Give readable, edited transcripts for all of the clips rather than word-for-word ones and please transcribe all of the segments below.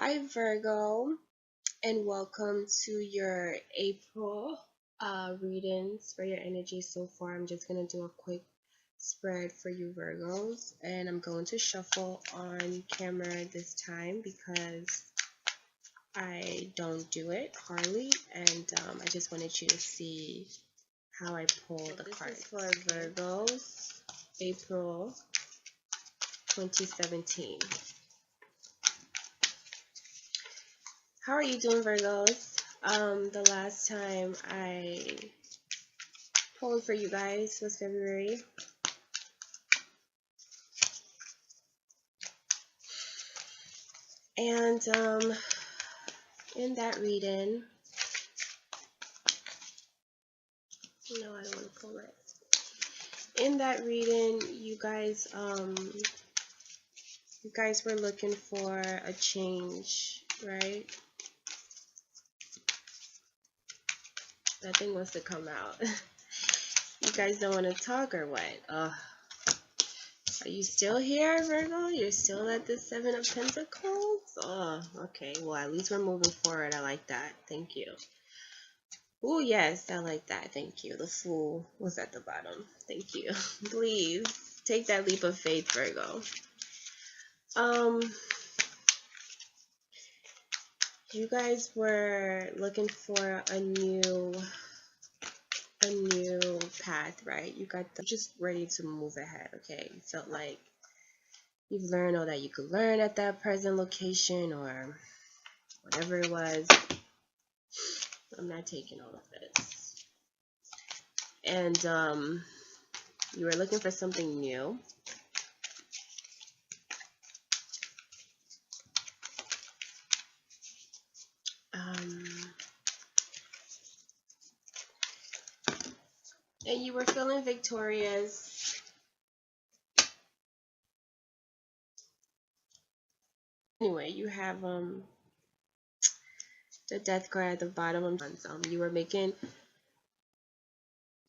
Hi Virgo, and welcome to your April readings for your energy so far. I'm just going to do a quick spread for you Virgos, and I'm going to shuffle on camera this time because I don't do it hardly, and I just wanted you to see how I pull the cards. This is for Virgos, April 2017. How are you doing, Virgos? The last time I pulled for you guys was February. And in that reading, no, I don't want to pull it. In that reading, you guys were looking for a change, right? That thing wants to come out. You guys don't want to talk or what? Are you still here, Virgo? You're still at the Seven of Pentacles? Oh, okay. Well, at least we're moving forward. I like that. Thank you. Oh, yes, I like that. Thank you. The Fool was at the bottom. Thank you. Please take that leap of faith, Virgo. You guys were looking for a new path, right? You got just ready to move ahead, okay? You felt like you've learned all that you could learn at that present location or whatever it was. I'm not taking all of this. And you were looking for something new. And you were feeling victorious. Anyway, you have the death card at the bottom. You were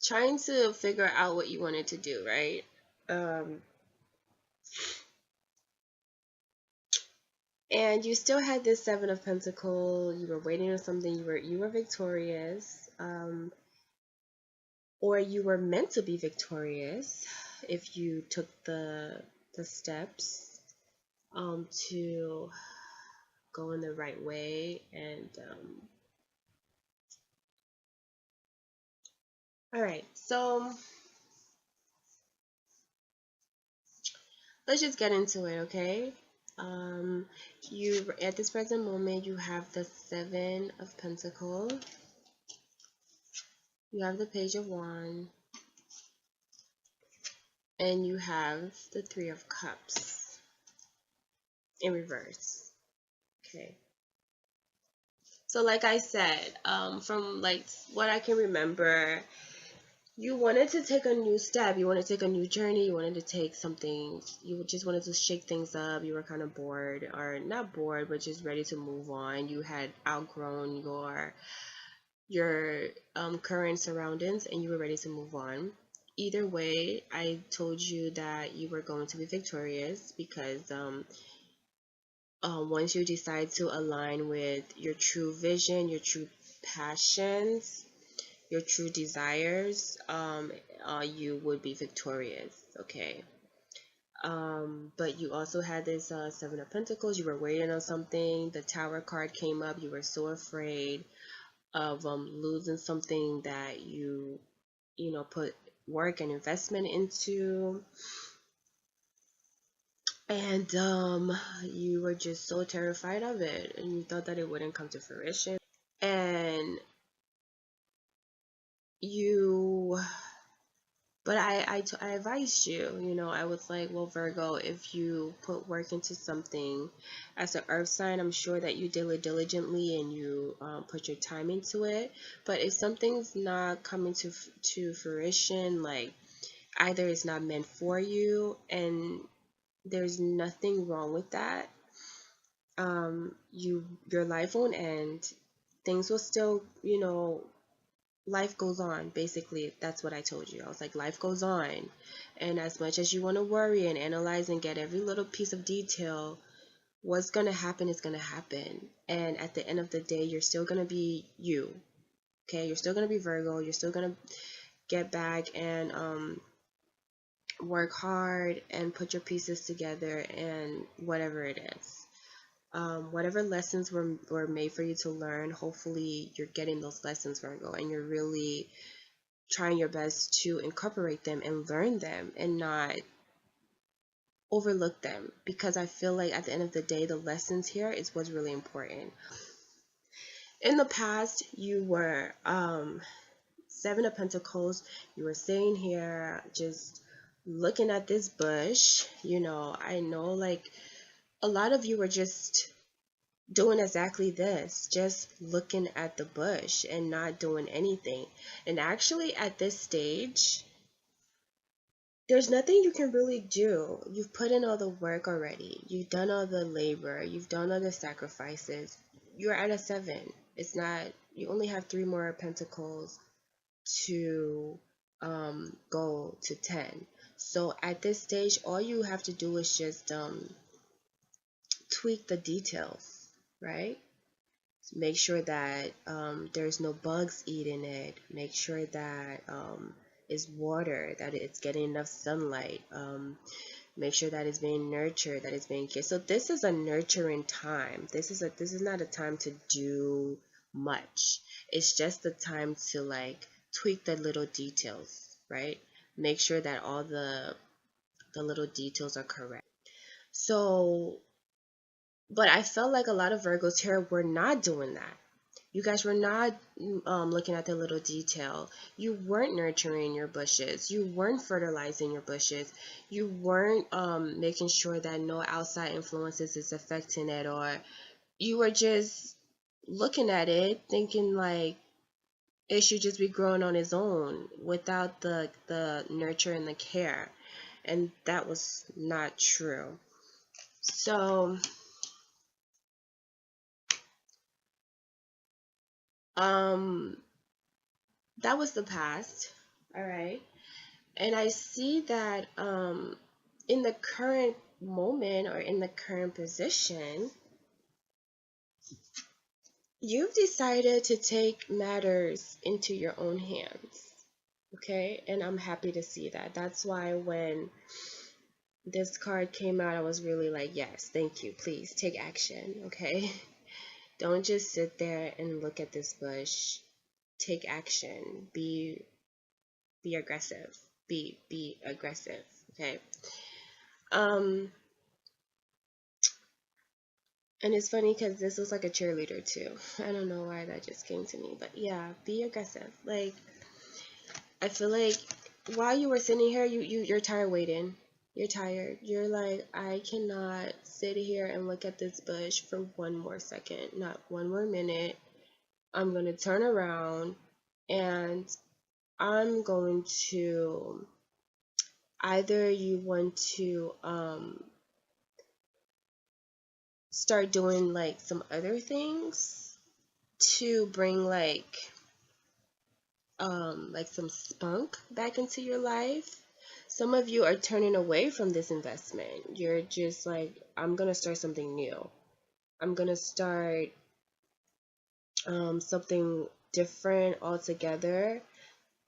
trying to figure out what you wanted to do, right? And you still had this Seven of Pentacles. You were waiting on something. You were victorious, or you were meant to be victorious if you took the steps to go in the right way. And all right, so let's just get into it, okay? You at this present moment, you have the Seven of Pentacles, you have the Page of Wands, and you have the Three of Cups in reverse. Okay. So like I said, from like what I can remember, you wanted to take a new step. You wanted to take a new journey. You wanted to take something. You just wanted to shake things up. You were kind of bored, or not bored, but just ready to move on. You had outgrown your current surroundings, and you were ready to move on. Either way, I told you that you were going to be victorious because once you decide to align with your true vision, your true passions, your true desires, you would be victorious, okay? But you also had this Seven of Pentacles. You were waiting on something. The Tower card came up. You were so afraid of losing something that you put work and investment into. And you were just so terrified of it, and you thought that it wouldn't come to fruition. And but I advised you, I was like, well, Virgo, if you put work into something as an earth sign, I'm sure that you did it diligently and you put your time into it. But if something's not coming to fruition, like either it's not meant for you, and there's nothing wrong with that, your life won't end. Things will still, life goes on. Basically, that's what I told you. I was like, life goes on, and as much as you want to worry and analyze and get every little piece of detail, what's gonna happen is gonna happen. And at the end of the day, you're still gonna be you. Okay, you're still gonna be Virgo. You're still gonna get back and work hard and put your pieces together and whatever it is. Whatever lessons were made for you to learn, hopefully you're getting those lessons, Virgo, and you're really trying your best to incorporate them and learn them and not overlook them, because I feel like at the end of the day, the lessons here is what's really important. In the past, you were Seven of Pentacles. You were sitting here just looking at this bush. I know like a lot of you were just doing exactly this, just looking at the bush and not doing anything. And actually, at this stage, there's nothing you can really do. You've put in all the work already. You've done all the labor. You've done all the sacrifices. You're at a 7. It's not, you only have 3 more pentacles to go to 10. So at this stage, all you have to do is just tweak the details, right? Make sure that there's no bugs eating it. Make sure that it's water, that it's getting enough sunlight. Make sure that it's being nurtured, that it's being cared. So this is a nurturing time. This is not a time to do much. It's just the time to like tweak the little details, right? Make sure that all the little details are correct. So, but I felt like a lot of Virgos here were not doing that. You guys were not looking at the little detail. You weren't nurturing your bushes. You weren't fertilizing your bushes. You weren't making sure that no outside influences is affecting it, or you were just looking at it thinking like it should just be growing on its own without the nurture and the care. And that was not true. So that was the past. All right. And I see that in the current moment or in the current position, you've decided to take matters into your own hands. Okay, and I'm happy to see that. That's why when this card came out, I was really like, yes, thank you. Please take action. Okay, don't just sit there and look at this bush. Take action. Be aggressive. Be aggressive. Okay. Um, and it's funny because this was like a cheerleader too. I don't know why that just came to me, but yeah, be aggressive. Like, I feel like while you were sitting here, you're tired waiting. You're tired. You're like, I cannot sit here and look at this bush for one more second, not one more minute. I'm gonna turn around and I'm going to either you want to start doing like some other things to bring like some spunk back into your life. Some of you are turning away from this investment. You're just like, I'm gonna start something new. I'm gonna start something different altogether,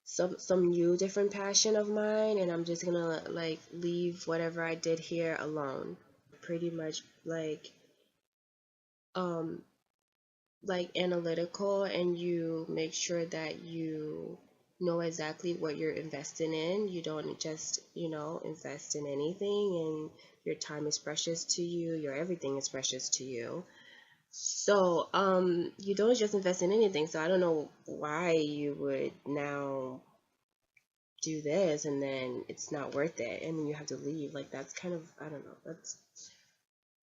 some new different passion of mine, and I'm just gonna like leave whatever I did here alone. Pretty much um like analytical, and you make sure that you know exactly what you're investing in. You don't just, invest in anything, and your time is precious to you, your everything is precious to you. So, you don't just invest in anything. So I don't know why you would now do this and then it's not worth it and then you have to leave. Like that's kind of, I don't know.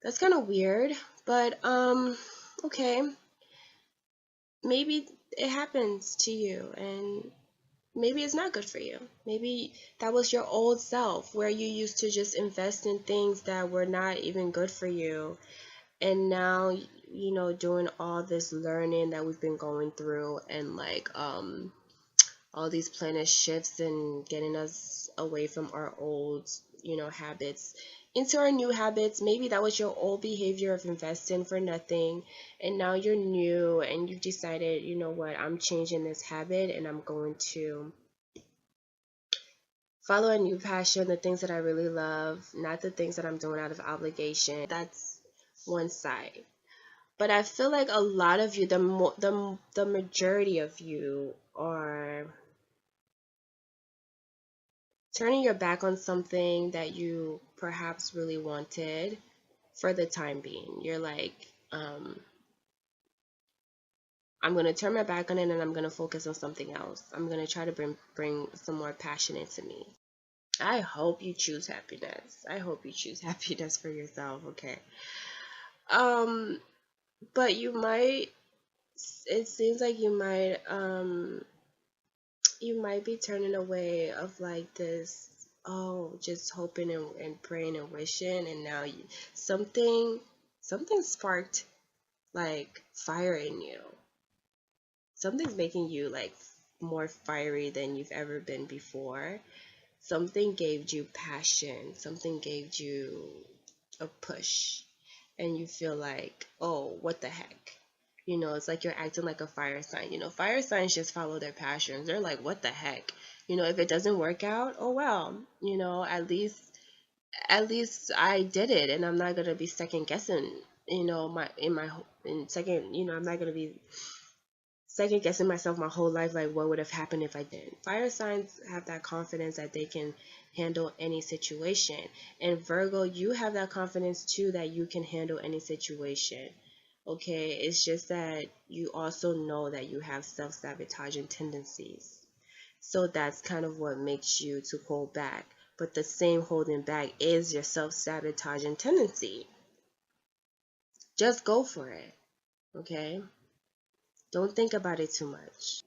That's kind of weird, but okay. Maybe it happens to you and maybe it's not good for you. Maybe that was your old self where you used to just invest in things that were not even good for you. And now, doing all this learning that we've been going through and like all these planet shifts and getting us away from our old, habits. into our new habits. Maybe that was your old behavior of investing for nothing, and now you're new and you've decided, you know what, I'm changing this habit and I'm going to follow a new passion, the things that I really love, not the things that I'm doing out of obligation. That's one side. But I feel like a lot of you, the majority of you, are turning your back on something that you perhaps really wanted for the time being. You're like, I'm going to turn my back on it and I'm going to focus on something else. I'm going to try to bring some more passion into me. I hope you choose happiness. I hope you choose happiness for yourself, okay? But you might, it seems like you might be turning away of like this, oh, just hoping and praying and wishing, and now something sparked like fire in you. Something's making you like more fiery than you've ever been before. Something gave you passion, something gave you a push, and you feel like, oh, what the heck? You know, it's like you're acting like a fire sign. You know, fire signs just follow their passions. They're like, what the heck? You know, if it doesn't work out, oh well. You know, at least I did it, and I'm not gonna be second guessing. You know, I'm not gonna be second guessing myself my whole life, like what would have happened if I didn't. Fire signs have that confidence that they can handle any situation. And Virgo, you have that confidence too, that you can handle any situation. Okay, it's just that you also know that you have self-sabotaging tendencies. So that's kind of what makes you to hold back. But the same holding back is your self-sabotaging tendency. Just go for it. Okay? Don't think about it too much.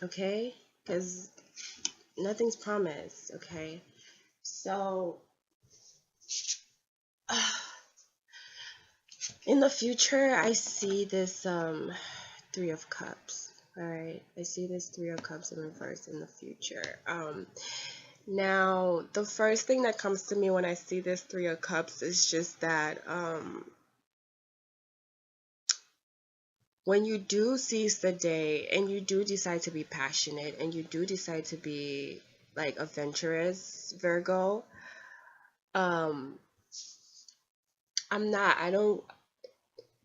Okay? Because nothing's promised. Okay? So, in the future, I see this Three of Cups. Alright? I see this Three of Cups in reverse in the future. Now, the first thing that comes to me when I see this Three of Cups is just that when you do seize the day and you do decide to be passionate and you do decide to be like adventurous, Virgo,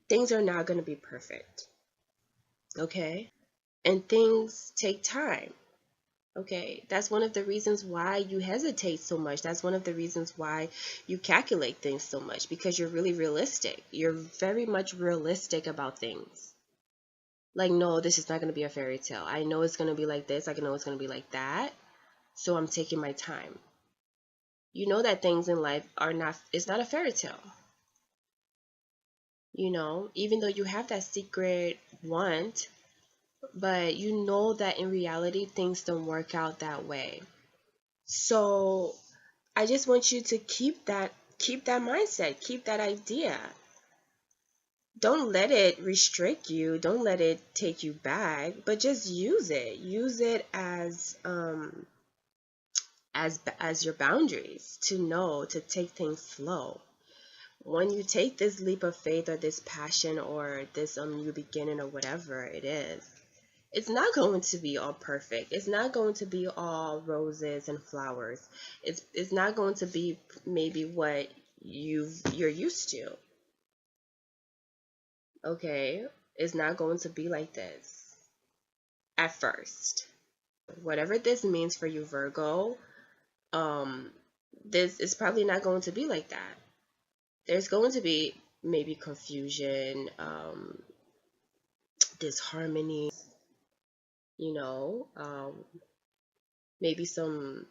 things are not going to be perfect, okay? And things take time, okay? That's one of the reasons why you hesitate so much. That's one of the reasons why you calculate things so much, because you're really realistic. You're very much realistic about things. Like, no, this is not going to be a fairy tale. I know it's going to be like this. I know it's going to be like that. So I'm taking my time. You know that things in life it's not a fairy tale. You know, even though you have that secret want, but you know that in reality, things don't work out that way. So I just want you to keep that mindset, keep that idea. Don't let it restrict you. Don't let it take you back, but just use it. Use it as your boundaries to know to take things slow. When you take this leap of faith or this passion or this new beginning or whatever it is, it's not going to be all perfect. It's not going to be all roses and flowers. It's not going to be maybe what you're used to. Okay? It's not going to be like this at first. Whatever this means for you, Virgo, this is probably not going to be like that. There's going to be maybe confusion, disharmony, you know, maybe some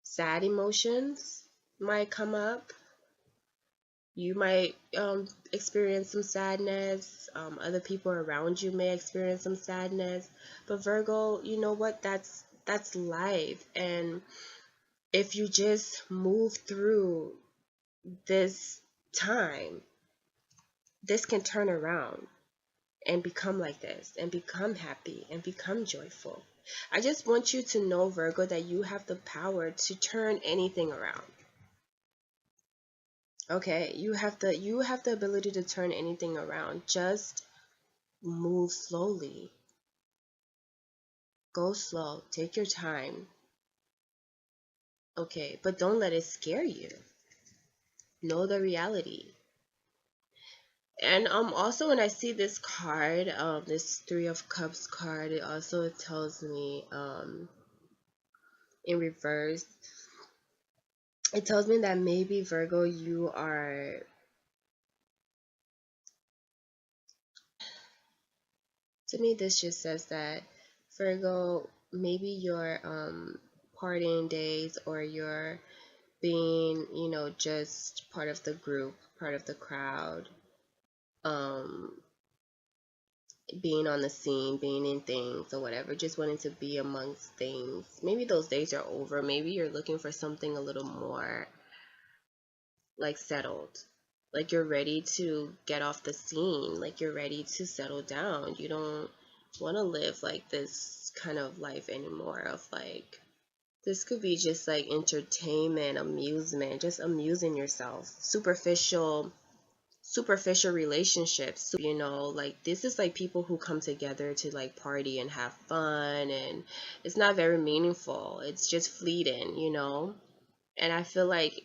sad emotions might come up. You might experience some sadness. Other people around you may experience some sadness. But Virgo, you know what? That's life. And if you just move through this time, this can turn around and become like this and become happy and become joyful. I just want you to know, Virgo, that you have the power to turn anything around. Okay, you have the ability to turn anything around. Just move slowly. Go slow. Take your time. Okay, but don't let it scare you. Know the reality. And also when I see this card, this Three of Cups card, it also tells me in reverse, it tells me that maybe Virgo, you are, to me this just says that Virgo, maybe your partying days, or your being, just part of the group, part of the crowd, um being on the scene, being in things or whatever, just wanting to be amongst things. Maybe those days are over. Maybe you're looking for something a little more like settled. Like you're ready to get off the scene. Like you're ready to settle down. You don't want to live like this kind of life anymore, of like, this could be just like entertainment, amusement, just amusing yourself. Superficial relationships, like this is like people who come together to like party and have fun, and it's not very meaningful, it's just fleeting. And I feel like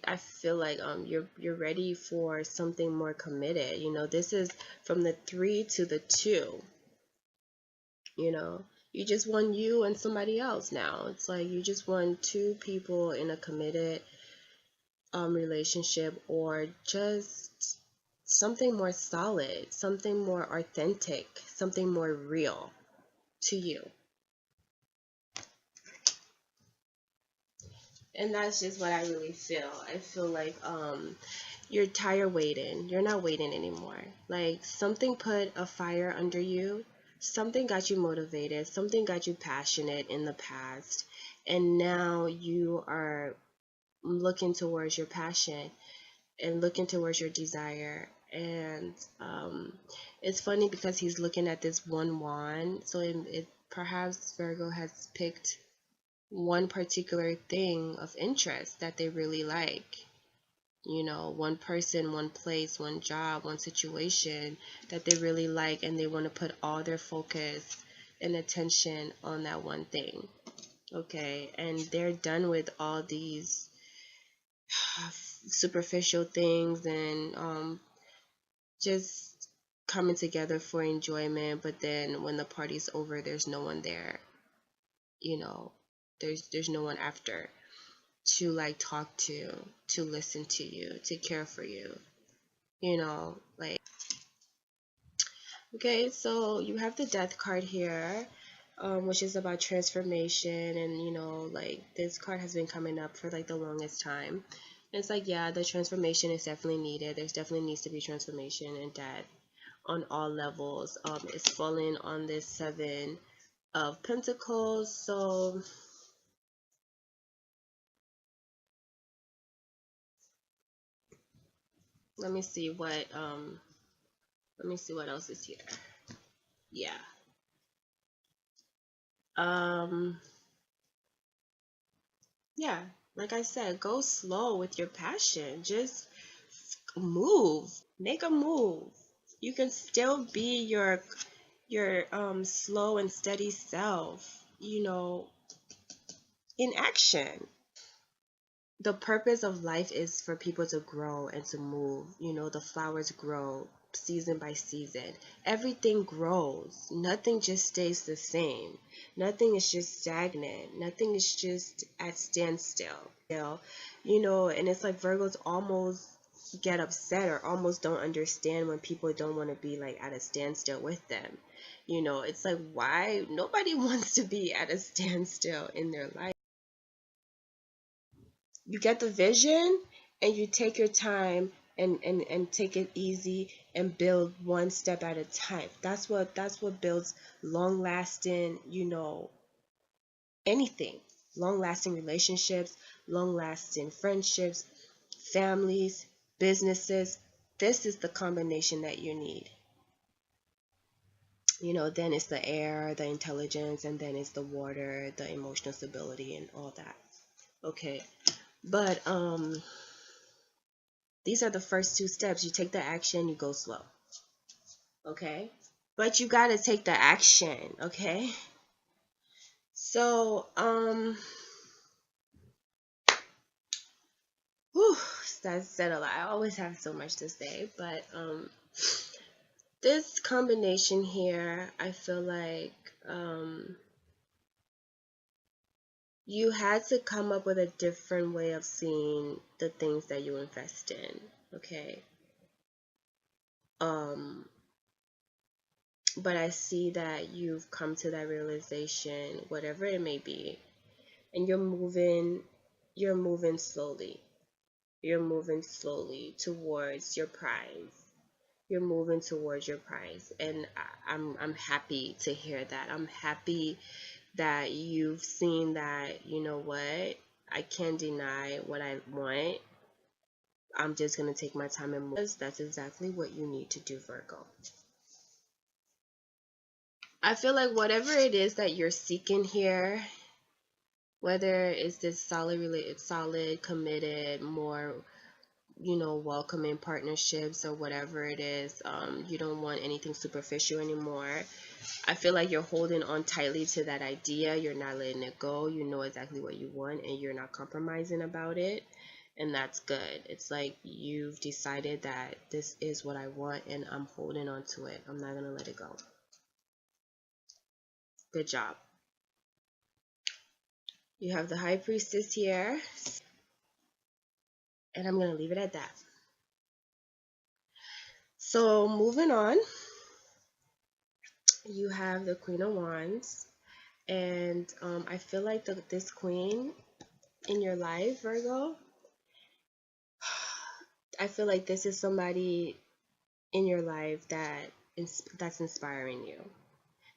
you're ready for something more committed. This is from the 3 to the 2. you know you just want you and somebody else now. It's like you just want two people in a committed relationship, or just something more solid, something more authentic, something more real to you. And that's just what I really feel. I feel like you're tired waiting. You're not waiting anymore. Like something put a fire under you. Something got you motivated. Something got you passionate in the past. And now you are looking towards your passion and looking towards your desire. And it's funny because he's looking at this one wand. So it perhaps Virgo has picked one particular thing of interest that they really like. One person, one place, one job, one situation that they really like, and they want to put all their focus and attention on that one thing. Okay, and they're done with all these superficial things, and just coming together for enjoyment, but then when the party's over, there's no one there. you know there's no one after to like talk to listen to you, to care for you. Like, okay, so you have the Death card here, which is about transformation. And like this card has been coming up for like the longest time. And it's like, yeah, the transformation is definitely needed. There's definitely needs to be transformation and death on all levels. It's falling on this 7 of Pentacles. So let me see what else is here. Yeah. Um yeah, like I said, go slow with your passion. Just move. Make a move. You can still be your slow and steady self, in action. The purpose of life is for people to grow and to move. The flowers grow season by season. Everything grows. Nothing just stays the same. Nothing is just stagnant. Nothing is just at standstill. And it's like Virgos almost get upset or almost don't understand when people don't want to be like at a standstill with them. It's like, why? Nobody wants to be at a standstill in their life. You get the vision, and you take your time, and take it easy, and build one step at a time. That's what builds long lasting, anything. Long lasting relationships, long lasting friendships, families, businesses. This is the combination that you need. Then it's the air, the intelligence, and then it's the water, the emotional stability, and all that. Okay. But These are the first two steps. You take the action, you go slow. Okay? But you got to take the action, okay? So, whew, that said a lot. I always have so much to say, but this combination here, I feel like you had to come up with a different way of seeing the things that you invest in, okay? But I see that you've come to that realization, whatever it may be, and you're moving slowly. You're moving slowly towards your prize. You're moving towards your prize, and I'm happy to hear that. I'm happy that you've seen that, you know what, I can't deny what I want. I'm just going to take my time and move. That's exactly what you need to do, Virgo. I feel like whatever it is that you're seeking here, whether it's this solid, committed, more, you know, welcoming partnerships or whatever it is, you don't want anything superficial anymore. I feel like you're holding on tightly to that idea. You're not letting it go. You know exactly what you want and you're not compromising about it. And that's good. It's like you've decided that this is what I want and I'm holding on to it. I'm not going to let it go. Good job. You have the High Priestess here. And I'm going to leave it at that. So moving on, you have the Queen of Wands. And I feel like this queen in your life, Virgo, I feel like this is somebody in your life that's inspiring you.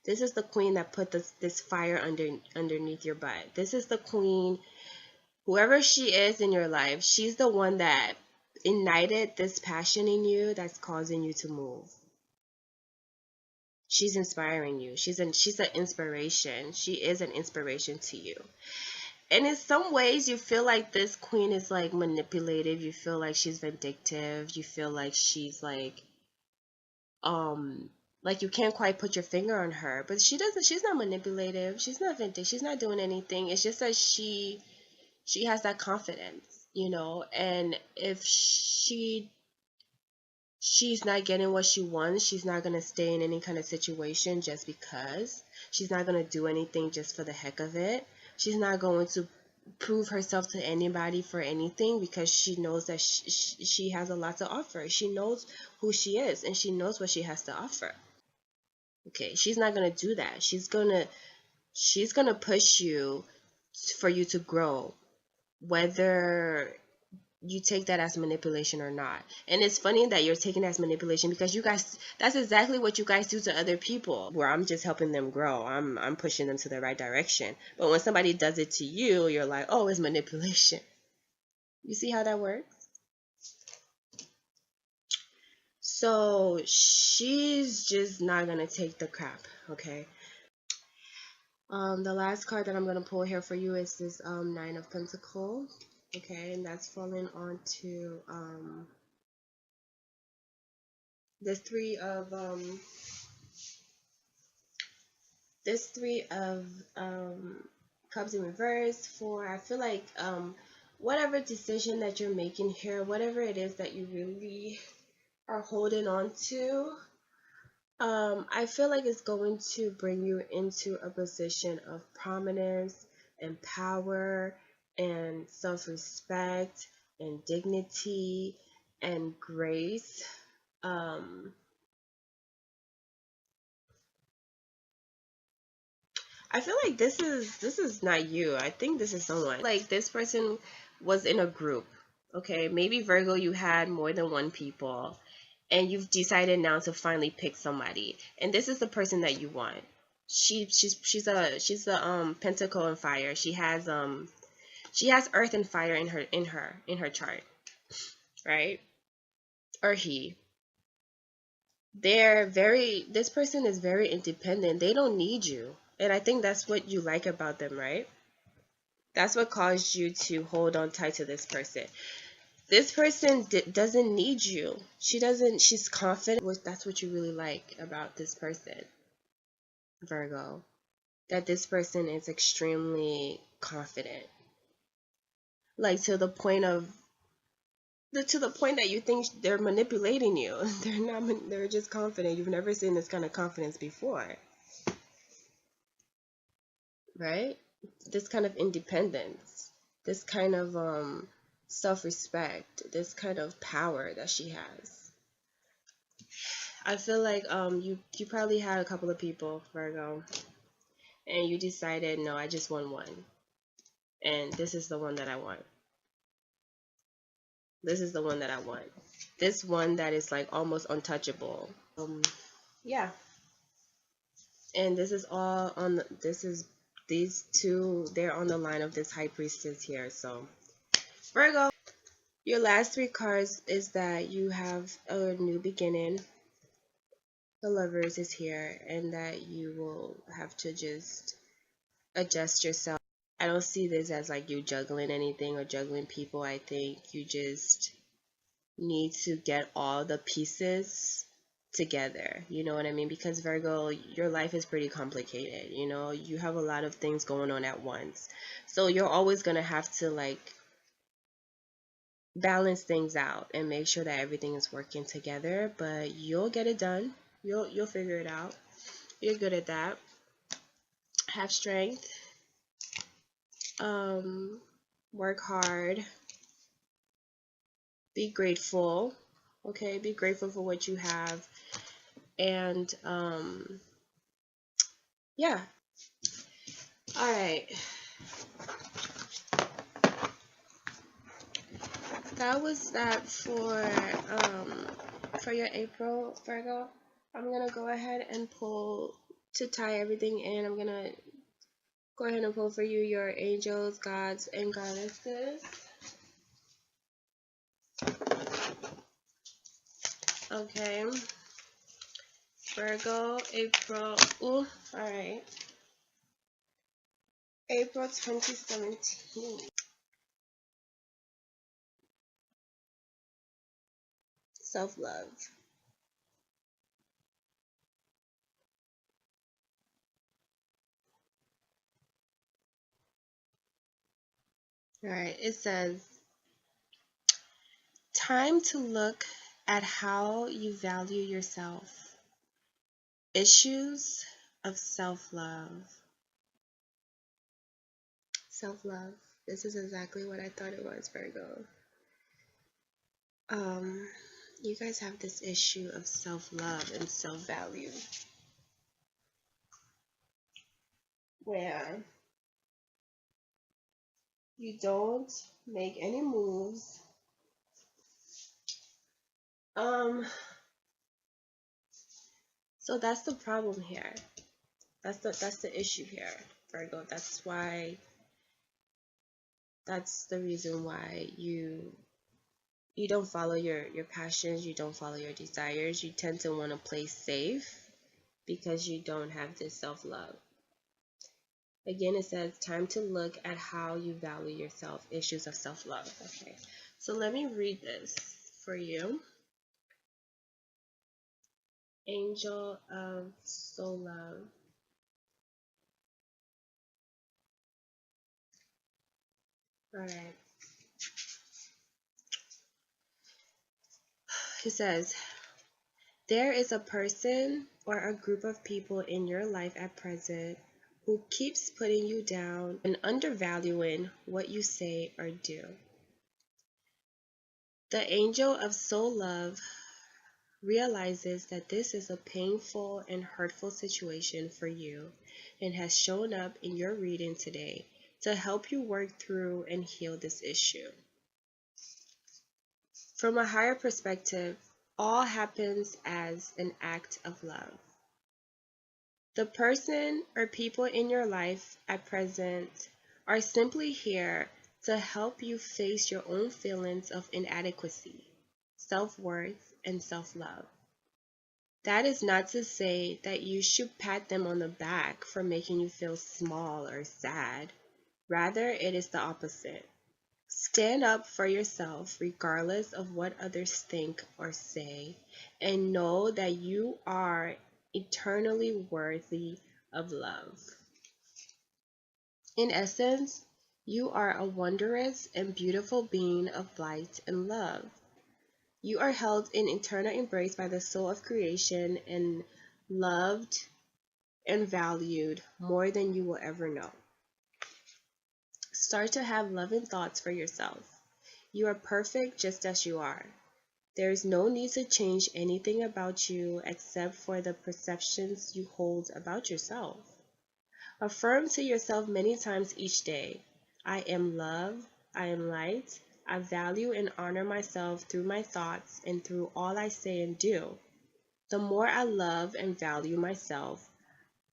This is the queen that put this fire underneath your butt. This is the queen, whoever she is in your life, she's the one that ignited this passion in you that's causing you to move. She's inspiring you. She's an inspiration. She is an inspiration to you. And in some ways, you feel like this queen is like manipulative. You feel like she's vindictive. You feel like she's like you can't quite put your finger on her. But she's not manipulative. She's not vindictive. She's not doing anything. It's just that she has that confidence, you know. And if she's not getting what she wants, she's not going to stay in any kind of situation just because. She's not going to do anything just for the heck of it. She's not going to prove herself to anybody for anything because she knows that she has a lot to offer. She knows who she is and she knows what she has to offer. Okay, she's not going to do that. She's going to push you for you to grow, whether you take that as manipulation or not. And it's funny that you're taking it as manipulation because you guys, that's exactly what you guys do to other people, where I'm just helping them grow. I'm pushing them to the right direction. But when somebody does it to you, you're like, oh, it's manipulation. You see how that works? So she's just not gonna take the crap, okay? The last card that I'm gonna pull here for you is this Nine of Pentacles. Okay, and that's falling onto this three of cups in reverse. For I feel like whatever decision that you're making here, whatever it is that you really are holding on to, I feel like it's going to bring you into a position of prominence and power and self-respect and dignity and grace. I feel like this is not you. I think this is someone. Like this person was in a group. Okay, maybe Virgo, you had more than one people and you've decided now to finally pick somebody. And this is the person that you want. She's a pentacle and fire. She has earth and fire in her chart. Right? Or he. This person is very independent. They don't need you. And I think that's what you like about them, right? That's what caused you to hold on tight to this person. This person doesn't need you. She's confident. That's what you really like about this person, Virgo. That this person is extremely confident. Like to the point that you think they're manipulating you. They're not, they're just confident. You've never seen this kind of confidence before. Right? This kind of independence, this kind of self-respect, this kind of power that she has. I feel like you probably had a couple of people, Virgo, and you decided, no, I just want one, and this is the one that I want. This is the one that I want. This one that is like almost untouchable. Yeah. And this is all on these two, they're on the line of this high priestess here. So Virgo, your last three cards is that you have a new beginning. The Lovers is here, and that you will have to just adjust yourself. I don't see this as like you juggling anything or juggling people. I think you just need to get all the pieces together. You know what I mean? Because Virgo, your life is pretty complicated. You know, you have a lot of things going on at once. So you're always going to have to like balance things out and make sure that everything is working together, but you'll get it done. You'll figure it out. You're good at that. Have strength. Work hard. Be grateful. Okay, be grateful for what you have. And yeah. All right. That was that for your April, Virgo. I'm gonna go ahead and pull to tie everything in. I'm gonna go ahead and pull for you your angels, gods, and goddesses. Okay. Virgo, April. Ooh, alright. April 2017. Self-love. Alright, it says, time to look at how you value yourself. Issues of self-love. Self-love. This is exactly what I thought it was, Virgo. You guys have this issue of self-love and self-value, where you don't make any moves. So that's the problem here. That's the issue here, Virgo. That's the reason why you don't follow your passions, you don't follow your desires. You tend to want to play safe because you don't have this self-love. Again, it says time to look at how you value yourself, issues of self-love. Okay, so let me read this for you. Angel of Soul Love. All right. It says, there is a person or a group of people in your life at present who keeps putting you down and undervaluing what you say or do. The angel of soul love realizes that this is a painful and hurtful situation for you and has shown up in your reading today to help you work through and heal this issue. From a higher perspective, all happens as an act of love. The person or people in your life at present are simply here to help you face your own feelings of inadequacy, self-worth, and self-love. That is not to say that you should pat them on the back for making you feel small or sad. Rather, it is the opposite. Stand up for yourself regardless of what others think or say, and know that you are eternally worthy of love. In essence, you are a wondrous and beautiful being of light and love. You are held in eternal embrace by the soul of creation and loved and valued more than you will ever know. Start to have loving thoughts for yourself. You are perfect just as you are. There is no need to change anything about you except for the perceptions you hold about yourself. Affirm to yourself many times each day, I am love, I am light, I value and honor myself through my thoughts and through all I say and do. The more I love and value myself,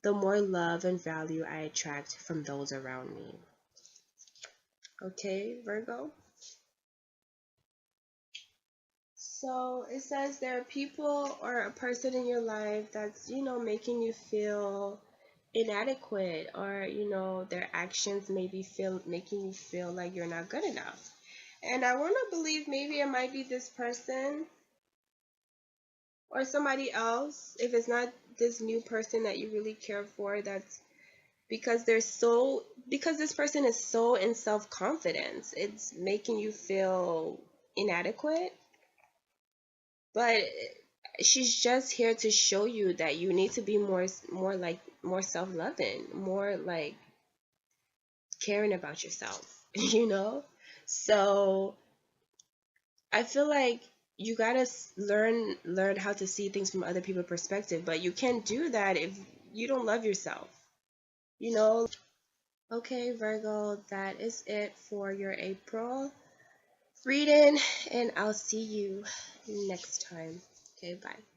the more love and value I attract from those around me. Okay, Virgo? So it says there are people or a person in your life that's, making you feel inadequate, or, their actions maybe making you feel like you're not good enough. And I want to believe maybe it might be this person or somebody else, if it's not this new person that you really care for, that's because because this person is so in self-confidence, it's making you feel inadequate. But she's just here to show you that you need to be more more self-loving, more like caring about yourself, So I feel like you gotta learn how to see things from other people's perspective, but you can't do that if you don't love yourself, you know. Okay, Virgo, that is it for your April reading, and I'll see you next time. Okay, bye.